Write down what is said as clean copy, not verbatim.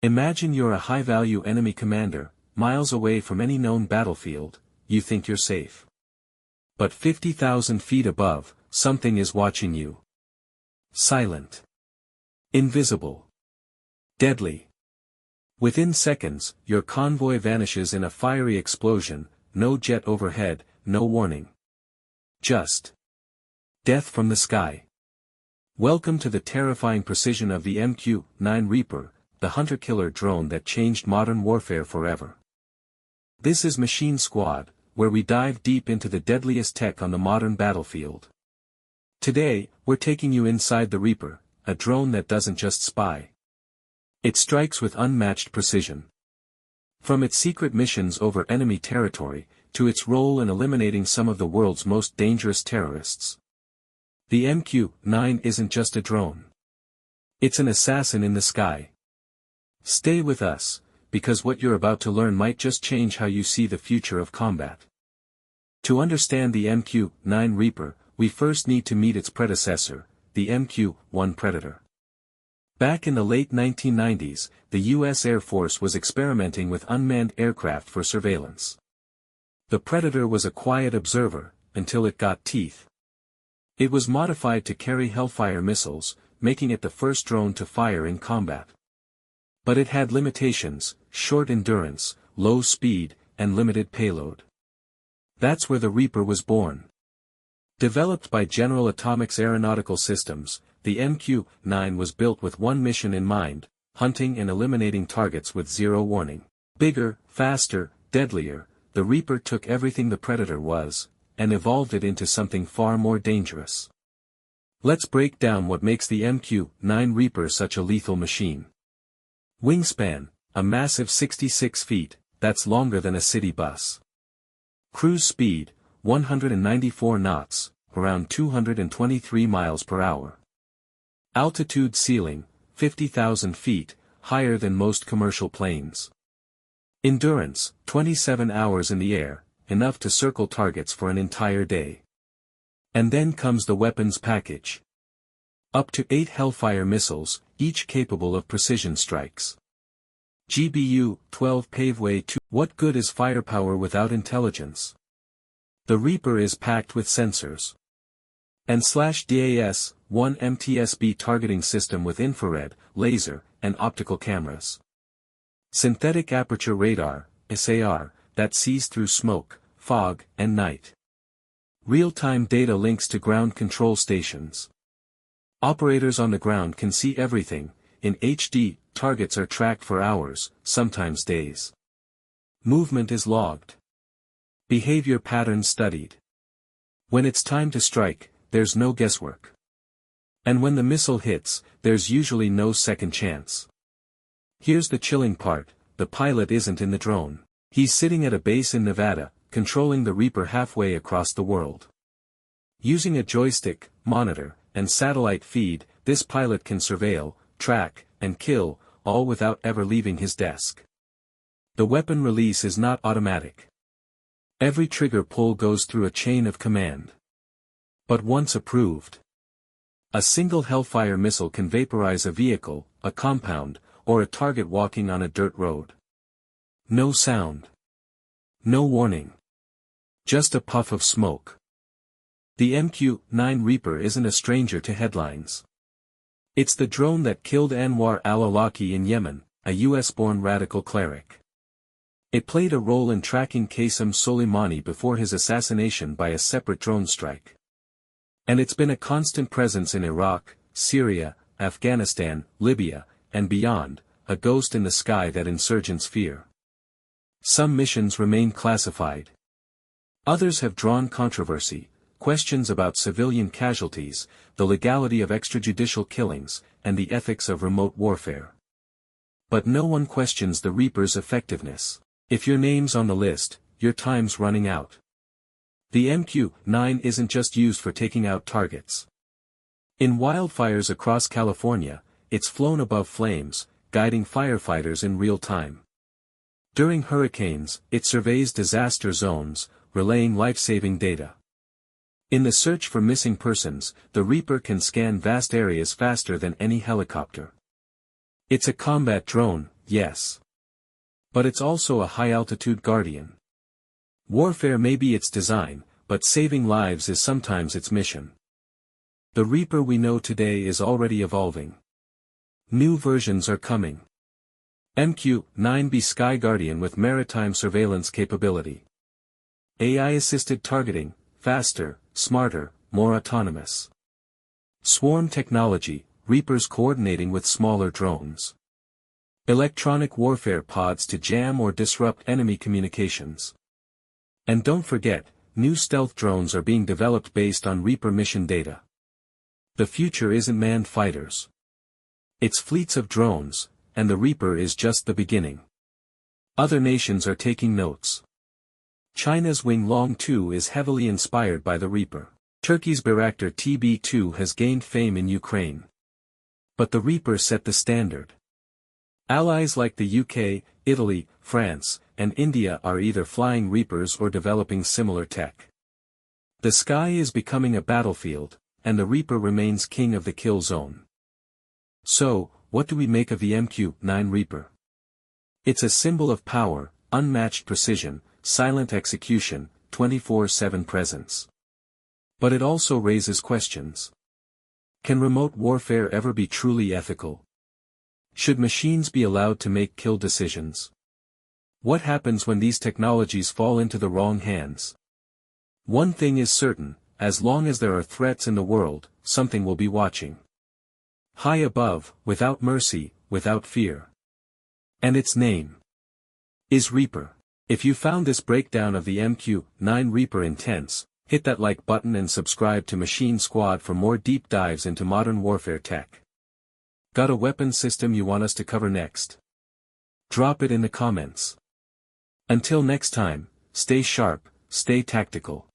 Imagine you're a high-value enemy commander, miles away from any known battlefield. You think you're safe. But 50,000 feet above, something is watching you. Silent. Invisible. Deadly. Within seconds, your convoy vanishes in a fiery explosion, no jet overhead, no warning. Just death from the sky. Welcome to the terrifying precision of the MQ-9 Reaper, the hunter-killer drone that changed modern warfare forever. This is Machine Squad, where we dive deep into the deadliest tech on the modern battlefield. Today, we're taking you inside the Reaper, a drone that doesn't just spy. It strikes with unmatched precision. From its secret missions over enemy territory, to its role in eliminating some of the world's most dangerous terrorists. The MQ-9 isn't just a drone. It's an assassin in the sky. Stay with us, because what you're about to learn might just change how you see the future of combat. To understand the MQ-9 Reaper, we first need to meet its predecessor, the MQ-1 Predator. Back in the late 1990s, the U.S. Air Force was experimenting with unmanned aircraft for surveillance. The Predator was a quiet observer, until it got teeth. It was modified to carry Hellfire missiles, making it the first drone to fire in combat. But it had limitations: short endurance, low speed, and limited payload. That's where the Reaper was born. Developed by General Atomics Aeronautical Systems, the MQ-9 was built with one mission in mind: hunting and eliminating targets with zero warning. Bigger, faster, deadlier, the Reaper took everything the Predator was, and evolved it into something far more dangerous. Let's break down what makes the MQ-9 Reaper such a lethal machine. Wingspan, a massive 66 feet, that's longer than a city bus. Cruise speed, 194 knots, around 223 miles per hour. Altitude ceiling, 50,000 feet, higher than most commercial planes. Endurance, 27 hours in the air, enough to circle targets for an entire day. And then comes the weapons package. Up to 8 Hellfire missiles, each capable of precision strikes. GBU-12 Paveway 2. What good is firepower without intelligence? The Reaper is packed with sensors. And DAS-1 MTSB targeting system with infrared, laser, and optical cameras. Synthetic aperture radar, SAR, that sees through smoke, fog, and night. Real-time data links to ground control stations. Operators on the ground can see everything. In HD, targets are tracked for hours, sometimes days. Movement is logged. Behavior patterns studied. When it's time to strike, there's no guesswork. And when the missile hits, there's usually no second chance. Here's the chilling part: the pilot isn't in the drone. He's sitting at a base in Nevada, controlling the Reaper halfway across the world. Using a joystick, monitor, and satellite feed, this pilot can surveil, track, and kill, all without ever leaving his desk. The weapon release is not automatic. Every trigger pull goes through a chain of command. But once approved, a single Hellfire missile can vaporize a vehicle, a compound, or a target walking on a dirt road. No sound. No warning. Just a puff of smoke. The MQ-9 Reaper isn't a stranger to headlines. It's the drone that killed Anwar al-Awlaki in Yemen, a US-born radical cleric. It played a role in tracking Qasem Soleimani before his assassination by a separate drone strike. And it's been a constant presence in Iraq, Syria, Afghanistan, Libya, and beyond, a ghost in the sky that insurgents fear. Some missions remain classified. Others have drawn controversy: questions about civilian casualties, the legality of extrajudicial killings, and the ethics of remote warfare. But no one questions the Reaper's effectiveness. If your name's on the list, your time's running out. The MQ-9 isn't just used for taking out targets. In wildfires across California, it's flown above flames, guiding firefighters in real time. During hurricanes, it surveys disaster zones, relaying life-saving data. In the search for missing persons, the Reaper can scan vast areas faster than any helicopter. It's a combat drone, yes. But it's also a high-altitude guardian. Warfare may be its design, but saving lives is sometimes its mission. The Reaper we know today is already evolving. New versions are coming. MQ-9B Sky Guardian with maritime surveillance capability. AI-assisted targeting, faster, smarter, more autonomous. Swarm technology, Reapers coordinating with smaller drones. Electronic warfare pods to jam or disrupt enemy communications. And don't forget, new stealth drones are being developed based on Reaper mission data. The future isn't manned fighters. It's fleets of drones, and the Reaper is just the beginning. Other nations are taking notes. China's Winglong 2 is heavily inspired by the Reaper. Turkey's Bayraktar TB2 has gained fame in Ukraine. But the Reaper set the standard. Allies like the UK, Italy, France, and India are either flying Reapers or developing similar tech. The sky is becoming a battlefield, and the Reaper remains king of the kill zone. So, what do we make of the MQ-9 Reaper? It's a symbol of power, unmatched precision, silent execution, 24/7 presence. But it also raises questions. Can remote warfare ever be truly ethical? Should machines be allowed to make kill decisions? What happens when these technologies fall into the wrong hands? One thing is certain, as long as there are threats in the world, something will be watching. High above, without mercy, without fear. And its name is Reaper. If you found this breakdown of the MQ-9 Reaper intense, hit that like button and subscribe to Machine Squad for more deep dives into modern warfare tech. Got a weapon system you want us to cover next? Drop it in the comments. Until next time, stay sharp, stay tactical.